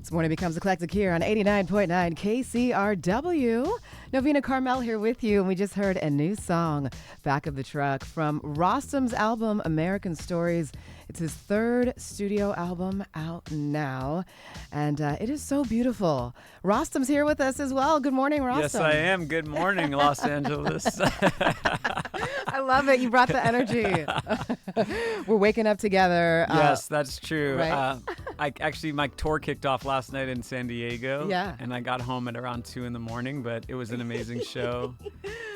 This morning becomes eclectic here on 89.9 KCRW. Novena Carmel here with you, and we just heard a new song, Back of the Truck, from Rostam's album, American Stories. It's his third studio album out now, and it is so beautiful. Rostam's here with us as well. Good morning, Rostam. Yes, I am. Good morning, Los Angeles. I love it. You brought the energy. We're waking up together. Yes, that's true. Right? My tour kicked off last night in San Diego. Yeah. And I got home at around 2 a.m, but it was an amazing show.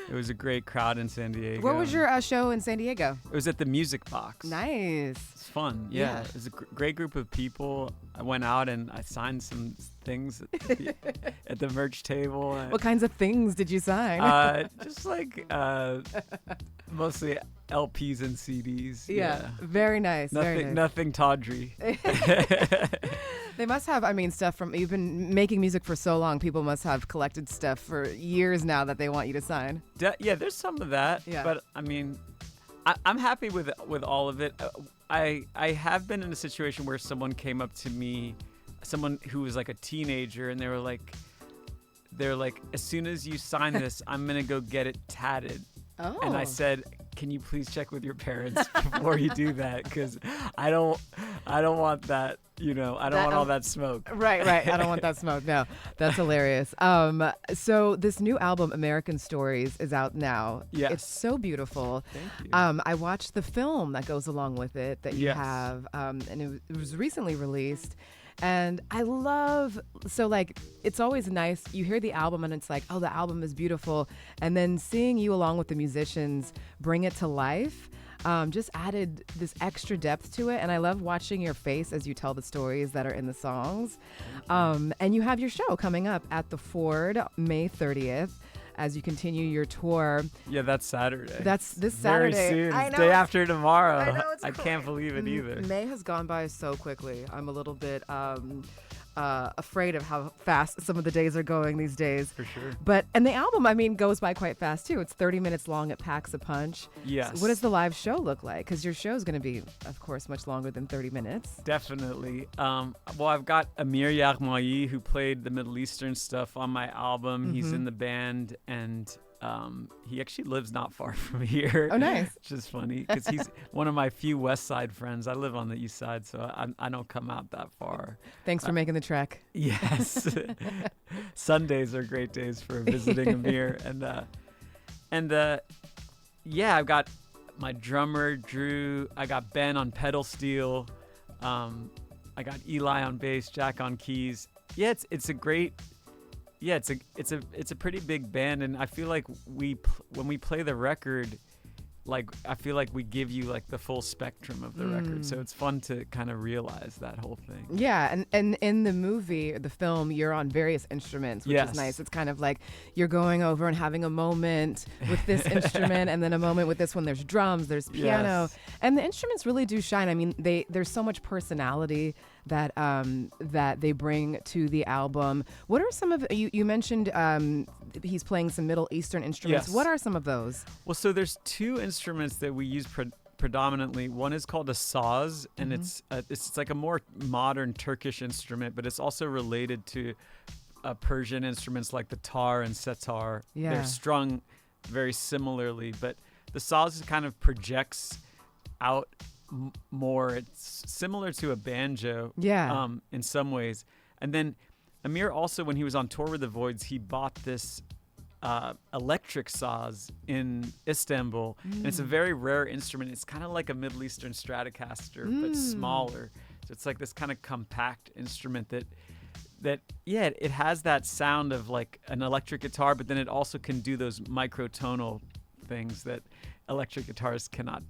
It was a great crowd in San Diego. Where was your show in San Diego? It was at the Music Box. Nice. It's fun. Yeah. It was a great group of people. I went out and I signed some things at the merch table. What kinds of things did you sign? Just like mostly LPs and CDs. Yeah. Very nice. Nothing tawdry. They must have, stuff from, you've been making music for so long, people must have collected stuff for years now that they want you to sign. Yeah, there's some of that. Yeah. But I'm happy with all of it. I have been in a situation where someone came up to me, someone who was like a teenager, and they're like, as soon as you sign this, I'm going to go get it tatted. Oh. And I said, can you please check with your parents before you do that? Because I don't want that, I don't want all that smoke. Right. I don't want that smoke. No, that's hilarious. So this new album, American Stories, is out now. Yes. It's so beautiful. Thank you. I watched the film that goes along with it that you Yes. have, and it was recently released. And I love, it's always nice. You hear the album and it's like, oh, the album is beautiful. And then seeing you along with the musicians bring it to life just added this extra depth to it. And I love watching your face as you tell the stories that are in the songs. And you have your show coming up at the Ford, May 30th. As you continue your tour. Yeah, that's Saturday. That's this Saturday. Very soon. I know. Day after tomorrow. I know, it's I can't believe it either. May has gone by so quickly. I'm a little bit afraid of how fast some of the days are going these days. For sure. And the album, goes by quite fast too. It's 30 minutes long. It packs a punch. Yes. So what does the live show look like? Because your show is going to be, of course, much longer than 30 minutes. Definitely. Well, I've got Amir Yaghmaei, who played the Middle Eastern stuff on my album. Mm-hmm. He's in the band, and he actually lives not far from here. Oh, nice. Which is funny because he's one of my few West Side friends. I live on the East Side, so I don't come out that far. Thanks for making the trek. Yes. Sundays are great days for visiting Amir. I've got my drummer, Drew. I got Ben on pedal steel. I got Eli on bass, Jack on keys. Yeah, it's a great... Yeah, it's a pretty big band, and I feel like when we play the record, I feel like we give you the full spectrum of the record, so it's fun to kind of realize that whole thing. Yeah, and in the movie, the film, you're on various instruments, which is nice. It's kind of like you're going over and having a moment with this instrument, and then a moment with this one. There's drums, there's piano, and the instruments really do shine. There's so much personality that they bring to the album. What are some of you mentioned? He's playing some Middle Eastern instruments. Yes. What are some of those? Well, so there's two instruments that we use predominantly. One is called a saz, and it's like a more modern Turkish instrument, but it's also related to Persian instruments like the tar and setar. Yeah. They're strung very similarly, but the saz kind of projects out more. It's similar to a banjo in some ways. And then Amir also, when he was on tour with the Voids, he bought this electric saz in Istanbul, and it's a very rare instrument. It's kind of like a Middle Eastern Stratocaster, but smaller. So it's like this kind of compact instrument that it has that sound of like an electric guitar, but then it also can do those microtonal things that electric guitars cannot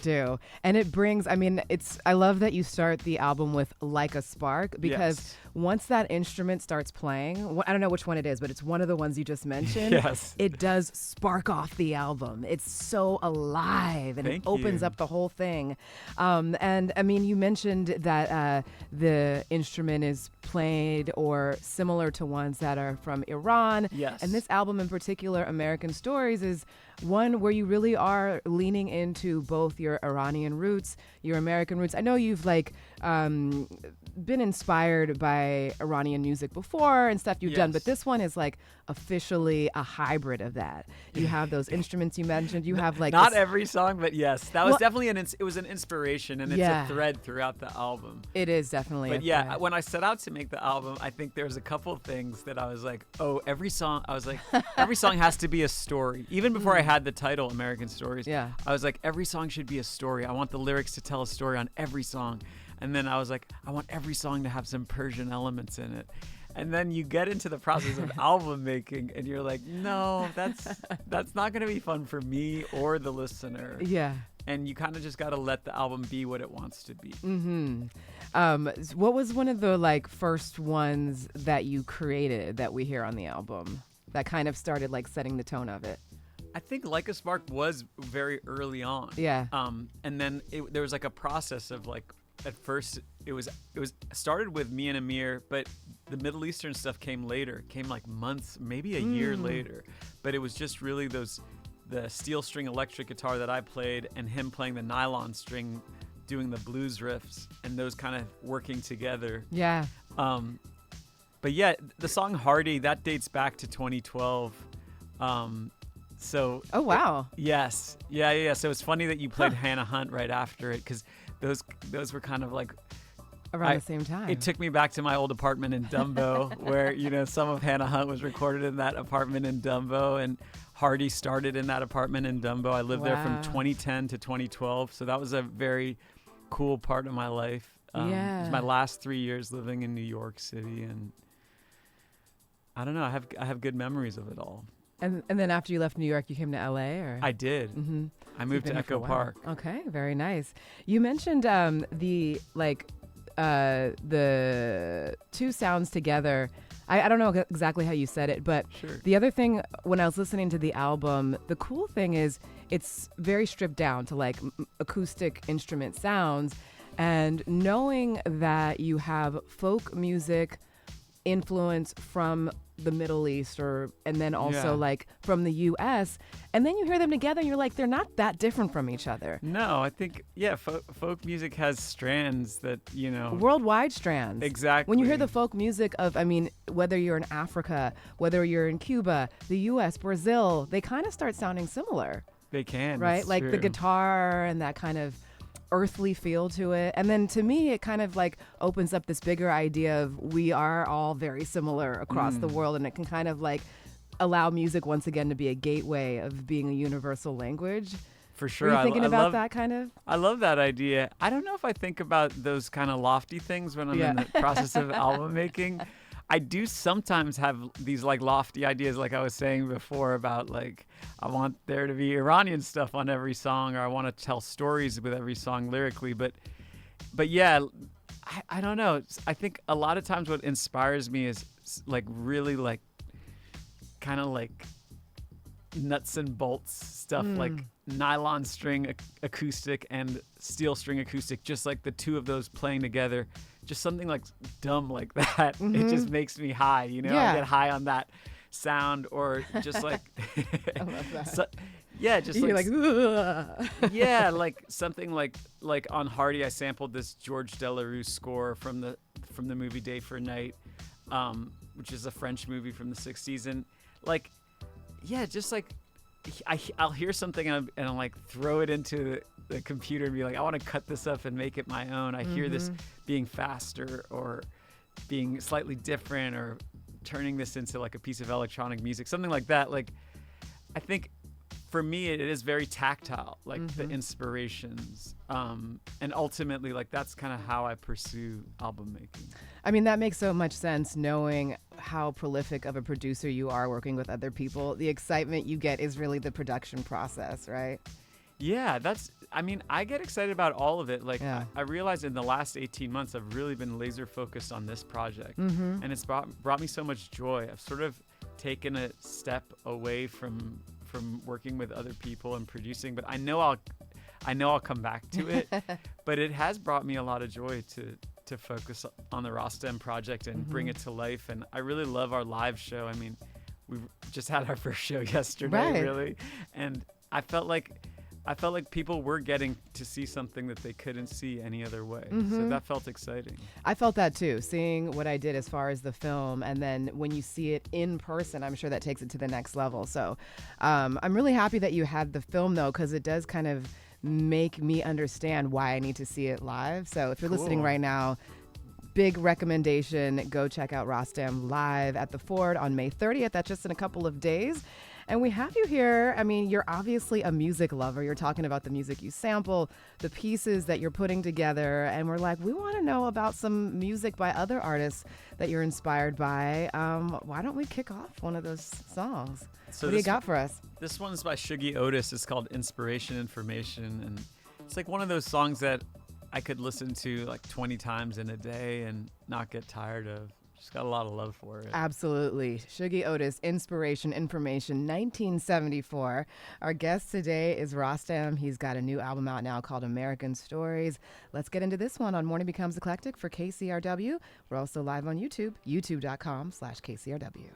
do. And it brings, I love that you start the album with Like a Spark, because once that instrument starts playing, I don't know which one it is, but it's one of the ones you just mentioned. Yes. It does spark off the album. It's so alive, and it opens up the whole thing. And you mentioned that the instrument is played or similar to ones that are from Iran. Yes. And this album in particular, American Stories, is one where you really are leaning into both your Iranian roots, your American roots. I know you've been inspired by Iranian music before and stuff you've done, but this one is like officially a hybrid of that. You have those instruments you mentioned. You have like not every song, but yes, that was definitely it was an inspiration, and it's a thread throughout the album. It is definitely. But yeah, when I set out to make the album, I think there was a couple of things that I was like, oh, every song has to be a story. Even before I had the title American Stories, I was like, every song should be a story. I want the lyrics to tell a story on every song. And then I was like, I want every song to have some Persian elements in it. And then you get into the process of album making, and you're like, no, that's not going to be fun for me or the listener. Yeah. And you kind of just got to let the album be what it wants to be. What was one of the like first ones that you created that we hear on the album that kind of started like setting the tone of it? I think Like a Spark was very early on. Yeah. And then there was like a process of like, at first it was started with me and Amir, but the Middle Eastern stuff came later, came like months, maybe a year later. But it was just really the steel string electric guitar that I played and him playing the nylon string, doing the blues riffs, and those kind of working together. Yeah. But yeah, the song Hardy, that dates back to 2012. So. Oh, wow. Yes. Yeah. So it's funny that you played Hannah Hunt right after it, because those were kind of like around the same time. It took me back to my old apartment in Dumbo where, some of Hannah Hunt was recorded in that apartment in Dumbo, and Hardy started in that apartment in Dumbo. I lived there from 2010 to 2012. So that was a very cool part of my life. It was my last 3 years living in New York City, and I don't know, I have good memories of it all. And then after you left New York, you came to LA, or? I did. Mm-hmm. I moved to Echo Park. Okay, very nice. You mentioned the two sounds together. I don't know exactly how you said it, but the other thing, when I was listening to the album, the cool thing is it's very stripped down to like acoustic instrument sounds, and knowing that you have folk music influence from the Middle East and then also like from the US, and then you hear them together and you're like, they're not that different from each other. No, I think folk music has strands that, worldwide strands. Exactly. When you hear the folk music of, whether you're in Africa, whether you're in Cuba, the US, Brazil, they kind of start sounding similar. They can, right? Like true. The guitar and that kind of earthly feel to it. And then to me, it kind of like opens up this bigger idea of we are all very similar across the world, and it can kind of like allow music once again to be a gateway of being a universal language. For sure. Are you thinking about that kind of? I love that idea. I don't know if I think about those kind of lofty things when I'm in the process of album making. I do sometimes have these like lofty ideas, like I was saying before, about like I want there to be Iranian stuff on every song, or I want to tell stories with every song lyrically. But yeah, I don't know. I think a lot of times what inspires me is like really like kind of like nuts and bolts stuff, like nylon string acoustic and steel string acoustic, just like the two of those playing together. Just something like dumb like that. It just makes me high, I get high on that sound, or just like I love that. just you're like like something like on Hardy, I sampled this George Delarue score from the movie Day for Night, which is a French movie from the 60s, and like just like I'll hear something and I'll like throw it into the computer and be like, I want to cut this up and make it my own. I hear this being faster or being slightly different, or turning this into like a piece of electronic music, something like that. Like, I think for me, it is very tactile, like the inspirations. And ultimately, like that's kind of how I pursue album making. That makes so much sense, knowing how prolific of a producer you are working with other people. The excitement you get is really the production process, right? Yeah, I get excited about all of it. Like, I realized in the last 18 months, I've really been laser focused on this project, and it's brought me so much joy. I've sort of taken a step away from working with other people and producing, but I know I'll come back to it. But it has brought me a lot of joy to focus on the Rostam project and bring it to life. And I really love our live show. We just had our first show yesterday, really, and I felt like I felt like people were getting to see something that they couldn't see any other way. Mm-hmm. So that felt exciting. I felt that too, seeing what I did as far as the film. And then when you see it in person, I'm sure that takes it to the next level. So I'm really happy that you had the film, though, because it does kind of make me understand why I need to see it live. So if you're listening right now, big recommendation, go check out Rostam live at the Ford on May 30th. That's just in a couple of days. And we have you here. I mean, you're obviously a music lover. You're talking about the music you sample, the pieces that you're putting together. And we're like, we want to know about some music by other artists that you're inspired by. Why don't we kick off one of those songs? So what do you got for us? This one's by Shuggie Otis. It's called Inspiration Information. And it's like one of those songs that I could listen to like 20 times in a day and not get tired of. Just got a lot of love for it. Absolutely. Shuggie Otis, Inspiration Information, 1974. Our guest today is Rostam. He's got a new album out now called American Stories. Let's get into this one on Morning Becomes Eclectic for KCRW. We're also live on YouTube, youtube.com/KCRW.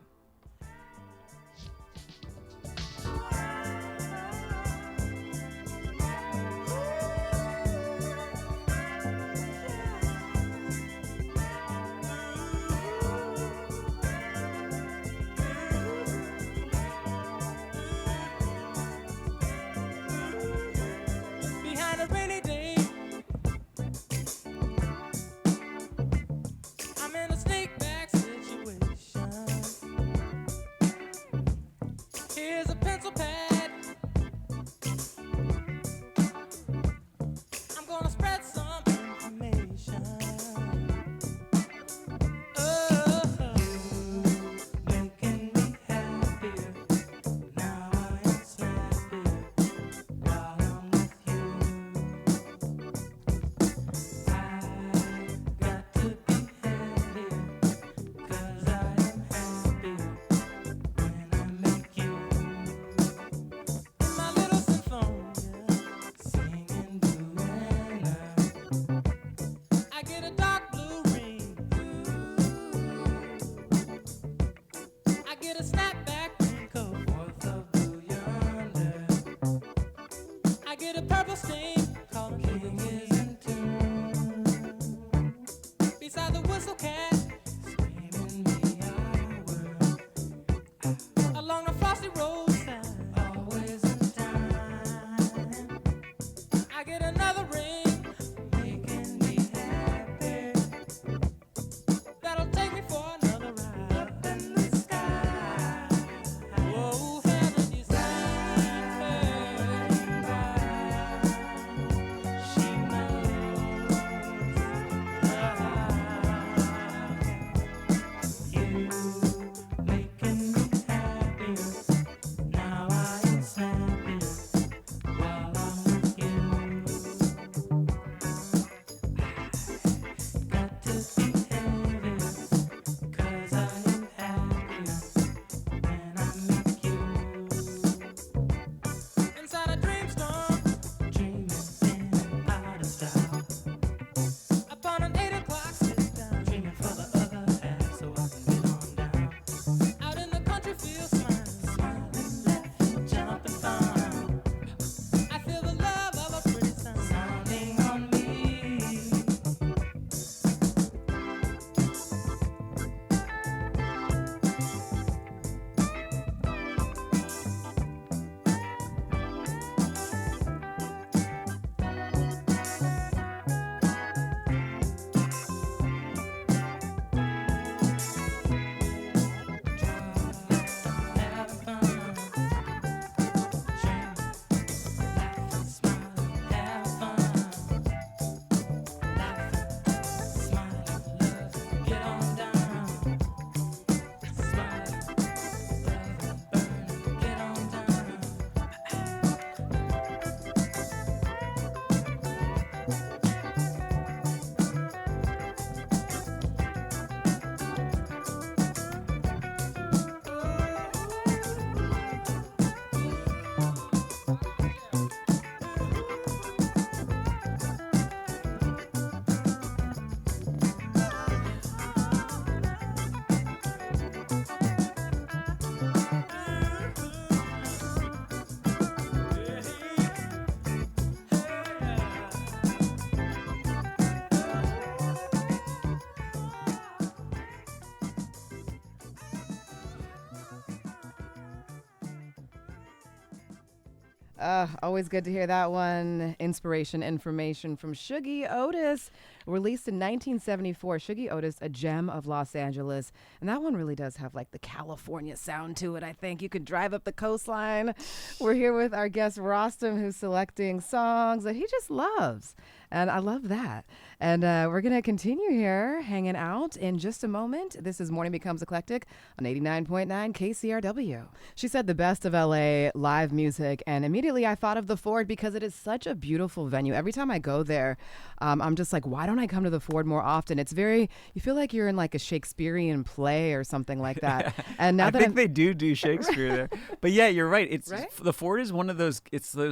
Always good to hear that one. Inspiration, information from Shuggie Otis, released in 1974. Shuggie Otis, a gem of Los Angeles. And that one really does have like the California sound to it, I think. You could drive up the coastline. We're here with our guest Rostam, who's selecting songs that he just loves. And I love that. And we're going to continue here hanging out in just a moment. This is Morning Becomes Eclectic on 89.9 KCRW. She said the best of LA live music. And immediately I thought of the Ford because it is such a beautiful venue. Every time I go there, I'm just like, why don't I come to the Ford more often? It's very, you feel like you're in like a Shakespearean play or something like that. And now I that think they do Shakespeare there. But yeah, you're right. It's right? The Ford is one of those,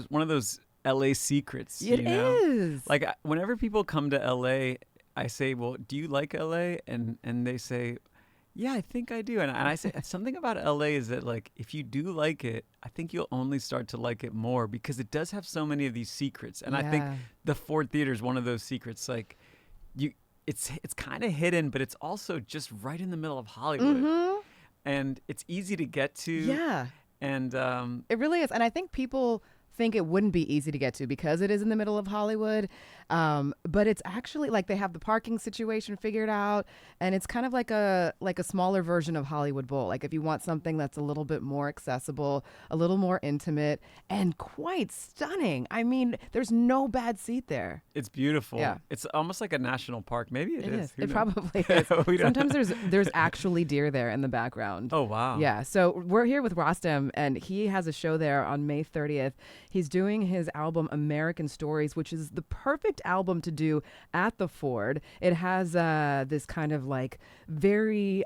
one of those LA secrets. It is. Like whenever people come to LA, I say, well, do you like LA? And they say, yeah, I think I do. And I say something about LA is that like, if you do like it, I think you'll only start to like it more because it does have so many of these secrets. And I think the Ford Theater is one of those secrets. Like it's kind of hidden, but it's also just right in the middle of Hollywood. Mm-hmm. And it's easy to get to. Yeah. And it really is. And I think people think it wouldn't be easy to get to because it is in the middle of Hollywood. But it's actually like they have the parking situation figured out, and it's kind of like a smaller version of Hollywood Bowl. Like if you want something that's a little bit more accessible, a little more intimate, and quite stunning. I mean, there's no bad seat there. It's beautiful. Yeah. It's almost like a national park. Maybe it is. It probably is. Sometimes there's actually deer there in the background. Oh, wow. Yeah. So we're here with Rostam, and he has a show there on May 30th. He's doing his album American Stories, which is the perfect album to do at the Ford. It has this kind of like very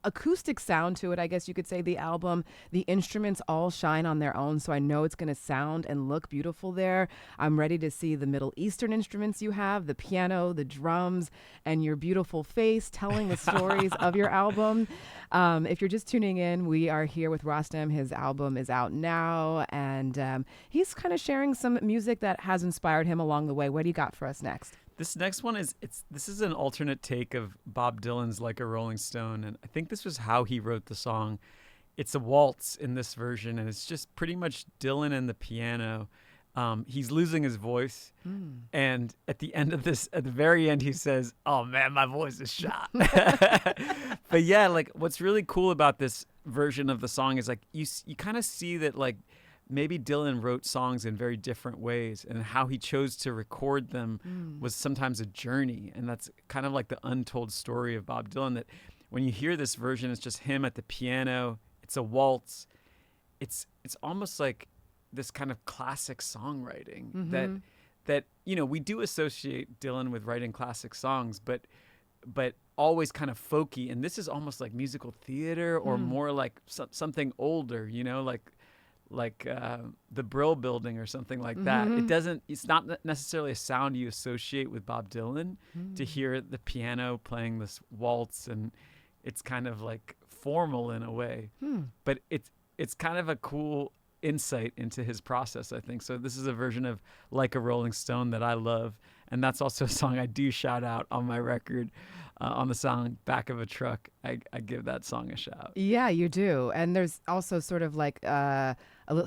acoustic sound to it, I guess you could say, the album. The instruments all shine on their own, so I know it's going to sound and look beautiful there. I'm ready to see the Middle Eastern instruments you have, the piano, the drums, and your beautiful face telling the stories of your album. If you're just tuning in, we are here with Rostam. His album is out now, and he's kind of sharing some music that has inspired him along the way. What do you got for us next? This next one this is an alternate take of Bob Dylan's Like a Rolling Stone, and I think this was how he wrote the song. It's a waltz in this version, and it's just pretty much Dylan and the piano. He's losing his voice, and at the very end, he says, "Oh man, my voice is shot." But yeah, like what's really cool about this version of the song is like you kind of see that like maybe Dylan wrote songs in very different ways, and how he chose to record them was sometimes a journey. And that's kind of like the untold story of Bob Dylan, that when you hear this version, it's just him at the piano. It's a waltz. It's almost like this kind of classic songwriting that we do associate Dylan with writing classic songs, but always kind of folky. And this is almost like musical theater or more like something older, like the Brill Building or something like that. It's not necessarily a sound you associate with Bob Dylan to hear the piano playing this waltz, and it's kind of like formal in a way, but it's kind of a cool insight into his process, I think. So this is a version of Like a Rolling Stone that I love, and that's also a song I do shout out on my record. On the song Back of a Truck, I give that song a shout. Yeah, you do. And there's also sort of like a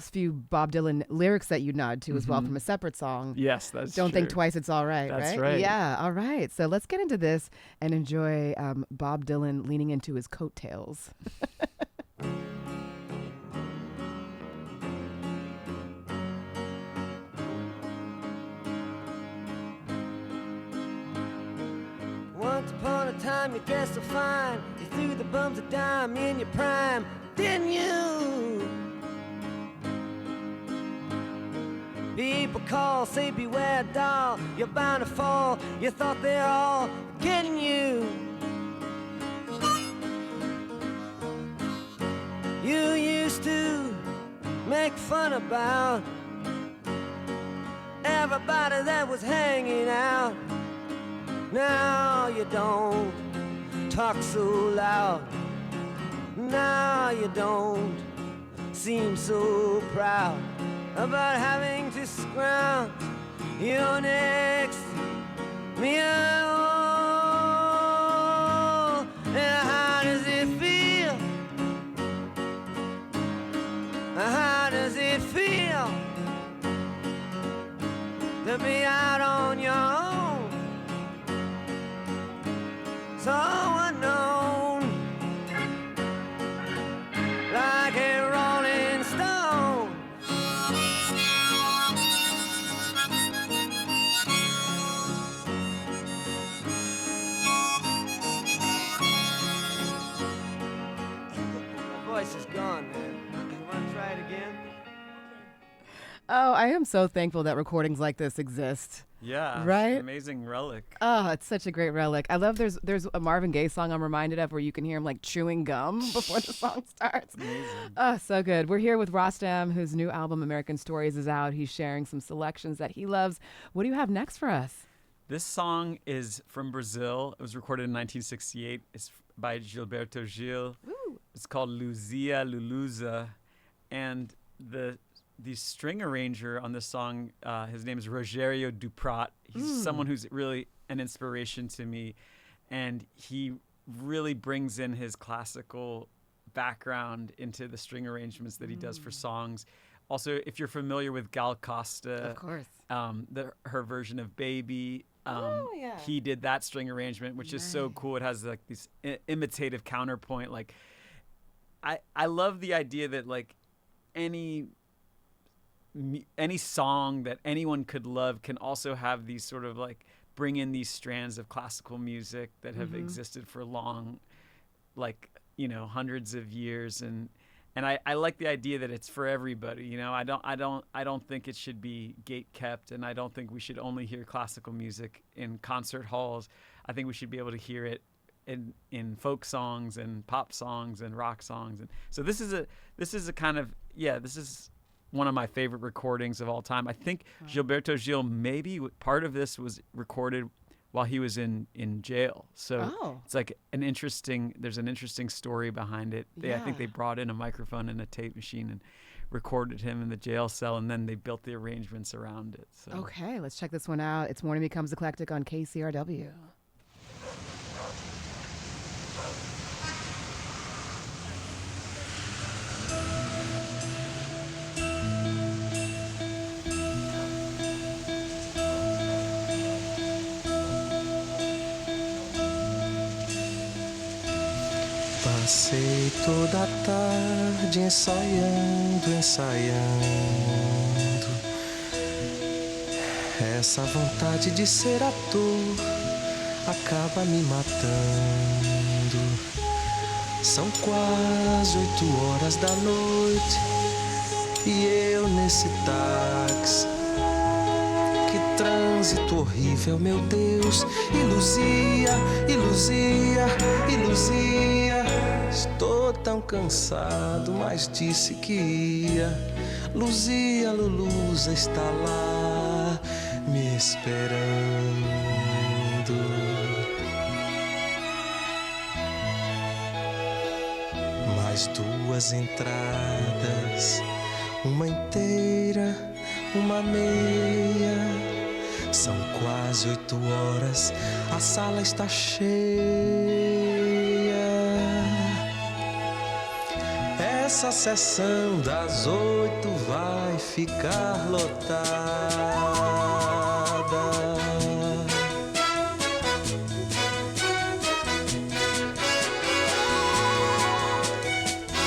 few Bob Dylan lyrics that you nod to as well from a separate song. Yes, that's Don't true. Think Twice, It's All Right, That's right? right. Yeah, all right. So let's get into this and enjoy Bob Dylan leaning into his coattails. Once upon a time you dressed so fine, you threw the bums a dime in your prime, didn't you? People call, say beware doll, you're bound to fall, you thought they're all getting you. You used to make fun about everybody that was hanging out. Now you don't talk so loud. Now you don't seem so proud about having to scrounge your next meal. And how does it feel? How does it feel? so unknown, like a rolling stone. My voice is gone, man. You want to try it again? Oh, I am so thankful that recordings like this exist. Yeah. Right? Amazing relic. Oh, it's such a great relic. I love there's a Marvin Gaye song I'm reminded of where you can hear him like chewing gum before the song starts. Amazing. Oh, so good. We're here with Rostam, whose new album American Stories is out. He's sharing some selections that he loves. What do you have next for us? This song is from Brazil. It was recorded in 1968. It's by Gilberto Gil. Ooh. It's called Luzia, Luluza. And the string arranger on this song, his name is Rogério Duprat. He's someone who's really an inspiration to me. And he really brings in his classical background into the string arrangements that he does for songs. Also, if you're familiar with Gal Costa, Of course. her version of Baby, yeah. he did that string arrangement, which is so cool. It has like this imitative counterpoint. Like, I love the idea that like any song that anyone could love can also have these sort of like bring in these strands of classical music that have existed for long, like, you know, hundreds of years. And I like the idea that it's for everybody. You know, I don't think it should be gate kept, and I don't think we should only hear classical music in concert halls. I think we should be able to hear it in folk songs and pop songs and rock songs. And so this is a kind of, this is one of my favorite recordings of all time. I think Gilberto Gil, maybe part of this was recorded while he was in jail. So it's like there's an interesting story behind it. I think they brought in a microphone and a tape machine and recorded him in the jail cell, and then they built the arrangements around it. So. Okay, let's check this one out. It's Morning Becomes Eclectic on KCRW. Passei toda a tarde ensaiando. Essa vontade de ser ator acaba me matando. São quase 8 horas da noite e eu nesse táxi. Que trânsito horrível, meu Deus. E Luzia. Estou tão cansado, mas disse que ia. Luzia, luluza está lá me esperando. Mais 2 entradas, uma inteira, uma meia. São quase 8 horas, a sala está cheia. Essa sessão das 8 vai ficar lotada.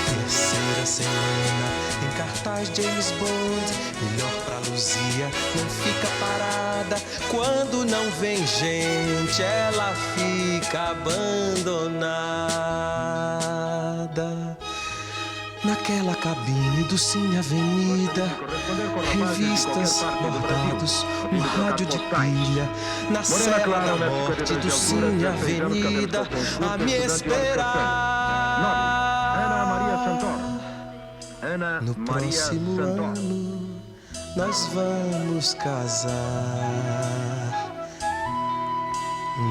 Terceira semana em cartaz James Bond. Melhor pra Luzia, não fica parada. Quando não vem gente, ela fica abandonada. Naquela cabine do Cine Avenida, revistas, bordados, um rádio de pilha. Na cela da morte do Cine Avenida, a me esperar. No próximo ano, nós vamos casar.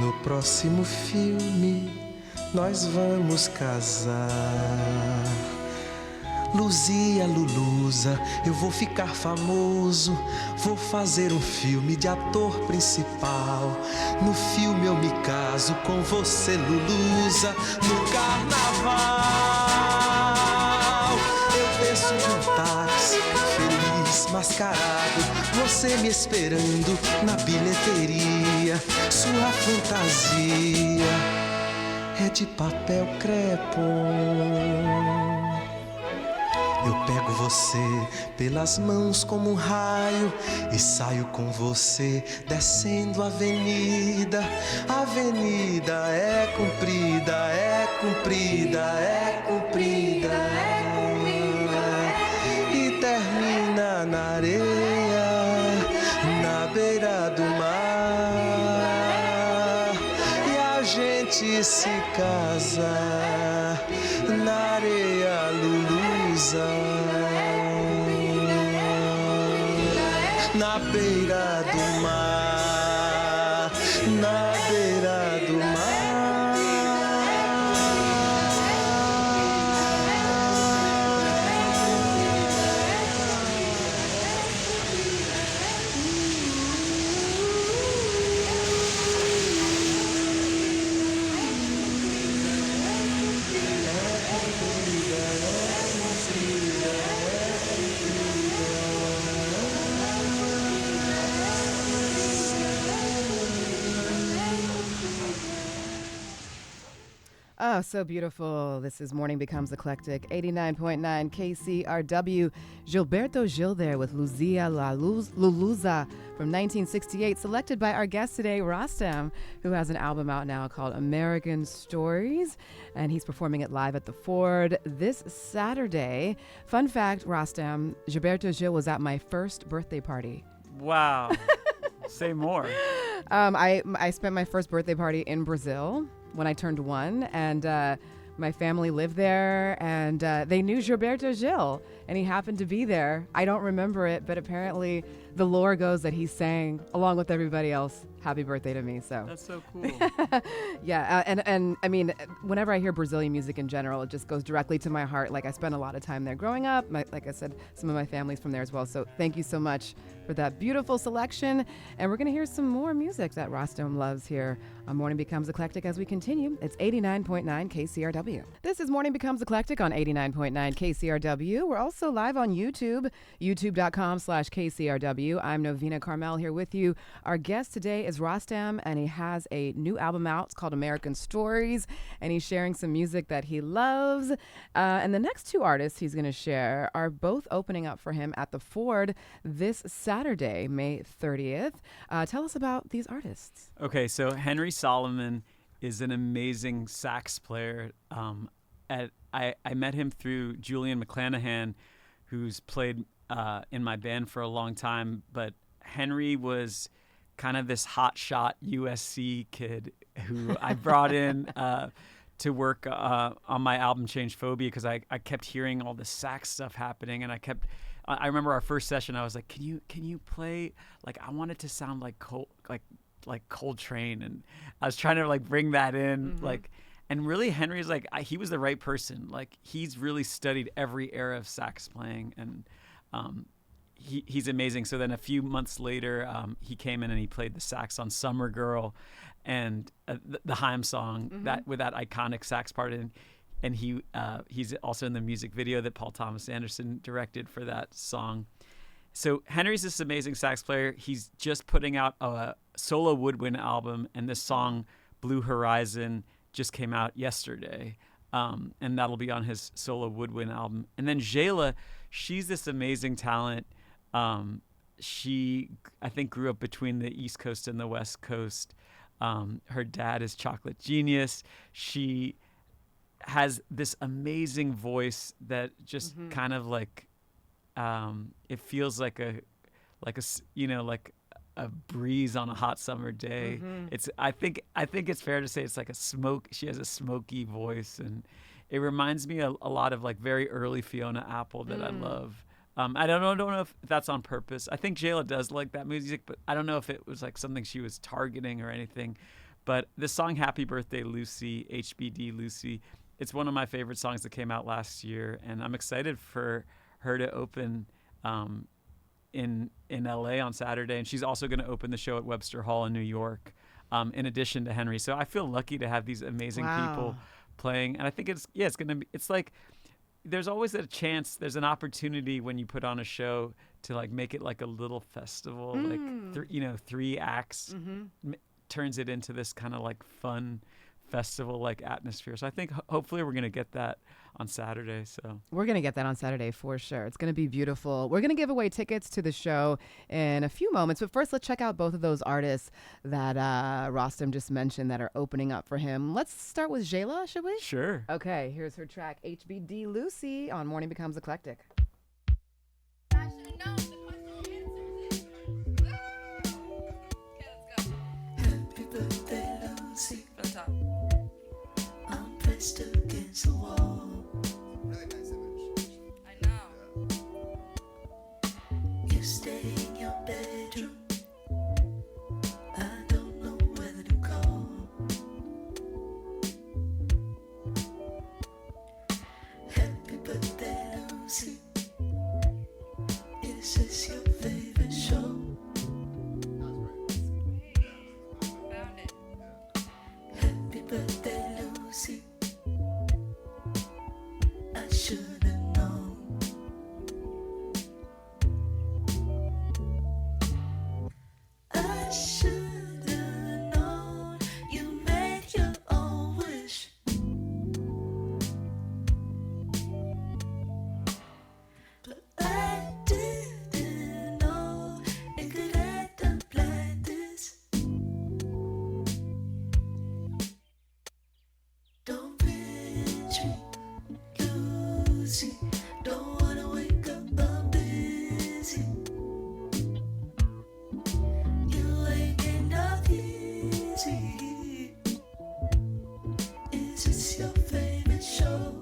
No próximo filme, nós vamos casar. Luzia, luluza, eu vou ficar famoso. Vou fazer um filme de ator principal. No filme eu me caso com você, luluza. No carnaval eu desço de um táxi, feliz, mascarado. Você me esperando na bilheteria. Sua fantasia de papel crepom. Eu pego você pelas mãos como um raio e saio com você descendo a avenida. A avenida é comprida, é comprida, é comprida, e termina na areia, na beira do mar. E a gente se casa na areia luluza, na beira do mar, na beira do mar. Oh, so beautiful. This is Morning Becomes Eclectic, 89.9 KCRW. Gilberto Gil there with Luzia, luluza from 1968, selected by our guest today, Rostam, who has an album out now called American Stories, and he's performing it live at the Ford this Saturday. Fun fact, Rostam, Gilberto Gil was at my first birthday party. Wow. Say more. I spent my first birthday party in Brazil when I turned 1, and my family lived there, and they knew Gilberto Gil, and he happened to be there. I don't remember it, but apparently the lore goes that he sang along with everybody else happy birthday to me. So That's so cool. yeah, and I mean, whenever I hear Brazilian music in general, it just goes directly to my heart. Like, I spent a lot of time there growing up. Like I said, some of my family's from there as well. So thank you so much for that beautiful selection. And we're going to hear some more music that Rostam loves here on Morning Becomes Eclectic as we continue. It's 89.9 KCRW. This is Morning Becomes Eclectic on 89.9 KCRW. We're also live on YouTube, youtube.com/KCRW. I'm Novena Carmel here with you. Our guest today is Rostam, and he has a new album out. It's called American Stories, and he's sharing some music that he loves. And the next two artists he's going to share are both opening up for him at the Ford this Saturday, May 30th. Tell us about these artists. Okay, so Henry Solomon is an amazing sax player. I met him through Julian McClanahan, who's played in my band for a long time, but Henry was kind of this hotshot USC kid who I brought in to work on my album Change Phobia, because I kept hearing all the sax stuff happening, and I remember our first session, I was like, can you play, like, I want it to sound like Coltrane, and I was trying to like bring that in, like, and really Henry's like, he was the right person. Like, he's really studied every era of sax playing, and he's amazing. So then a few months later, he came in and he played the sax on Summer Girl and the Haim song, that with that iconic sax part in. And he's also in the music video that Paul Thomas Anderson directed for that song. So Henry's this amazing sax player. He's just putting out a solo woodwind album, and this song, Blue Horizon, just came out yesterday. And that'll be on his solo woodwind album. And then Zsela, she's this amazing talent. She, I think, grew up between the East Coast and the West Coast. Her dad is Chocolate Genius. She has this amazing voice that just kind of like, it feels like a breeze on a hot summer day. I think it's fair to say it's like she has a smoky voice, and it reminds me a lot of like very early Fiona Apple that I love. I don't know if that's on purpose. I think Zsela does like that music, but I don't know if it was like something she was targeting or anything. But this song, Happy Birthday Lucy, HBD Lucy, it's one of my favorite songs that came out last year, and I'm excited for her to open in LA on Saturday, and she's also going to open the show at Webster Hall in New York, in addition to Henry. So I feel lucky to have these amazing people playing, and I think it's like there's always a chance, there's an opportunity when you put on a show to like make it like a little festival, like 3 acts, turns it into this kind of like fun festival-like atmosphere. So I think hopefully we're going to get that on Saturday. So we're going to get that on Saturday for sure. It's going to be beautiful. We're going to give away tickets to the show in a few moments. But first, let's check out both of those artists that Rostam just mentioned that are opening up for him. Let's start with Zsela, should we? Sure. Okay, here's her track, HBD Lucy, on Morning Becomes Eclectic. I should have known the question answers it. Okay, let's go. Happy birthday, Lucy. From the top. I'm pressed against the wall. Really nice image. I know. You stay in your bedroom. I don't know whether to call. Happy birthday, Lucy. Is this your favorite show? Found it. Happy birthday, Lucy. I should have known. I should have known you made your own wish. But I didn't know it could end up like this. Don't pinch me, Lucy. Don't wanna wake up, I'm busy. You ain't getting up easy. Is this your favorite show?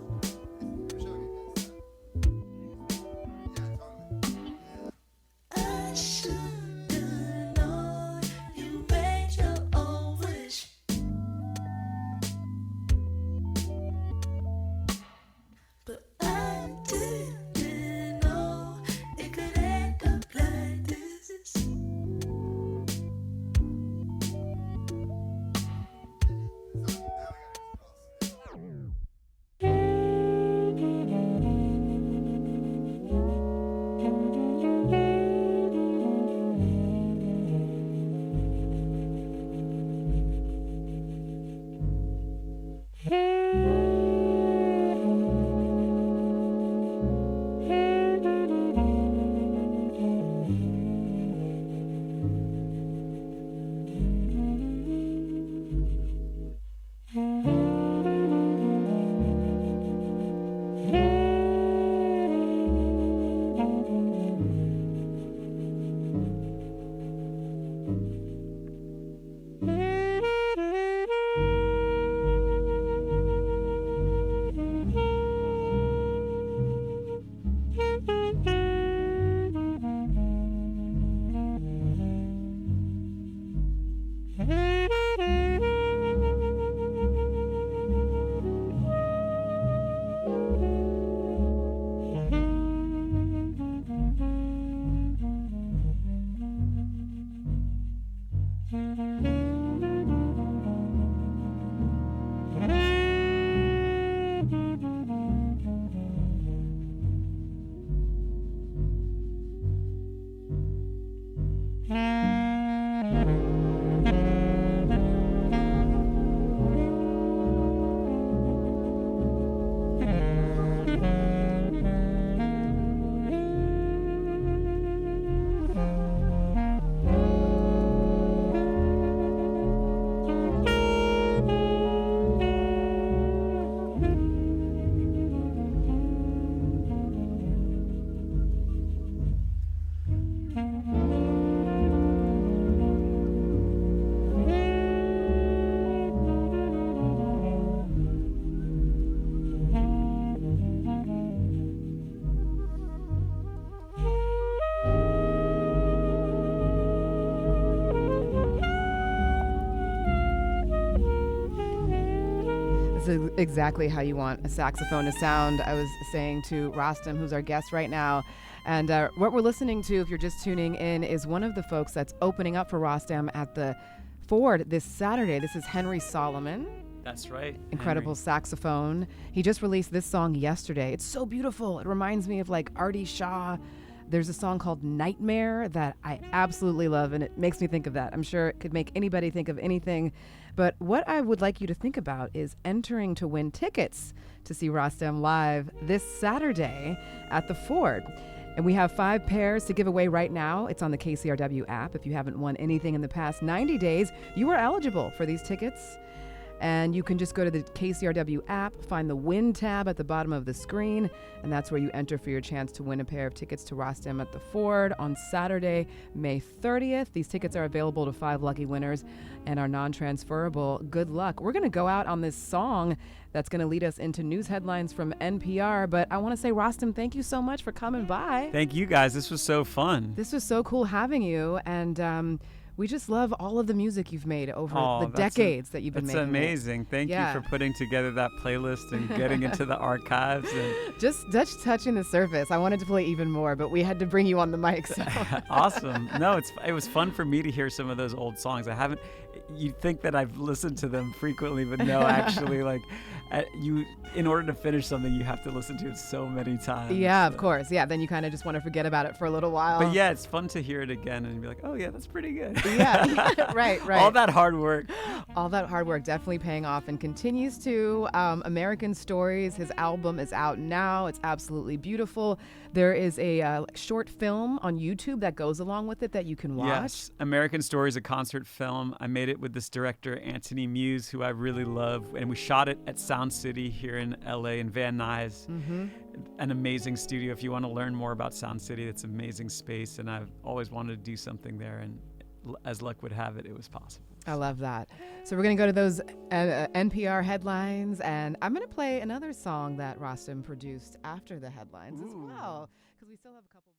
I should have known you made your own wish. But I didn't know it could end up like this. Exactly how you want a saxophone to sound. I was saying to Rostam, who's our guest right now, and what we're listening to, if you're just tuning in, is one of the folks that's opening up for Rostam at the Ford this Saturday. This is Henry Solomon. That's right. Incredible Henry. saxophone. He just released this song yesterday. It's so beautiful. It reminds me of like Artie Shaw. There's a song called Nightmare that I absolutely love, and it makes me think of that. I'm sure it could make anybody think of anything. But what I would like you to think about is entering to win tickets to see Rostam live this Saturday at the Ford. And we have 5 pairs to give away right now. It's on the KCRW app. If you haven't won anything in the past 90 days, you are eligible for these tickets. And you can just go to the KCRW app, find the Win tab at the bottom of the screen, and that's where you enter for your chance to win a pair of tickets to Rostam at the Ford on Saturday, May 30th. These tickets are available to 5 lucky winners and are non-transferable. Good luck. We're going to go out on this song that's going to lead us into news headlines from NPR, but I want to say, Rostam, thank you so much for coming by. Thank you, guys. This was so fun. This was so cool having you, and we just love all of the music you've made over the decades that you've been making. That's amazing. Thank you for putting together that playlist and getting into the archives. And just touching the surface. I wanted to play even more, but we had to bring you on the mic. So. Awesome. No, it was fun for me to hear some of those old songs. You'd think that I've listened to them frequently, but no, actually, in order to finish something, you have to listen to it so many times. Yeah, of course. Yeah, then you kind of just want to forget about it for a little while. But yeah, it's fun to hear it again and be like, oh yeah, that's pretty good. Yeah, right. All that hard work. All that hard work definitely paying off and continues to. American Stories, his album is out now. It's absolutely beautiful. There is a short film on YouTube that goes along with it that you can watch. Yes, American Stories, a concert film. I made it with this director, Anthony Muse, who I really love. And we shot it at Sound City here in LA in Van Nuys. Mm-hmm. An amazing studio. If you want to learn more about Sound City, it's an amazing space. And I've always wanted to do something there. And as luck would have it, it was possible. I love that. So we're going to go to those NPR headlines, and I'm going to play another song that Rostam produced after the headlines as well, because we still have a couple.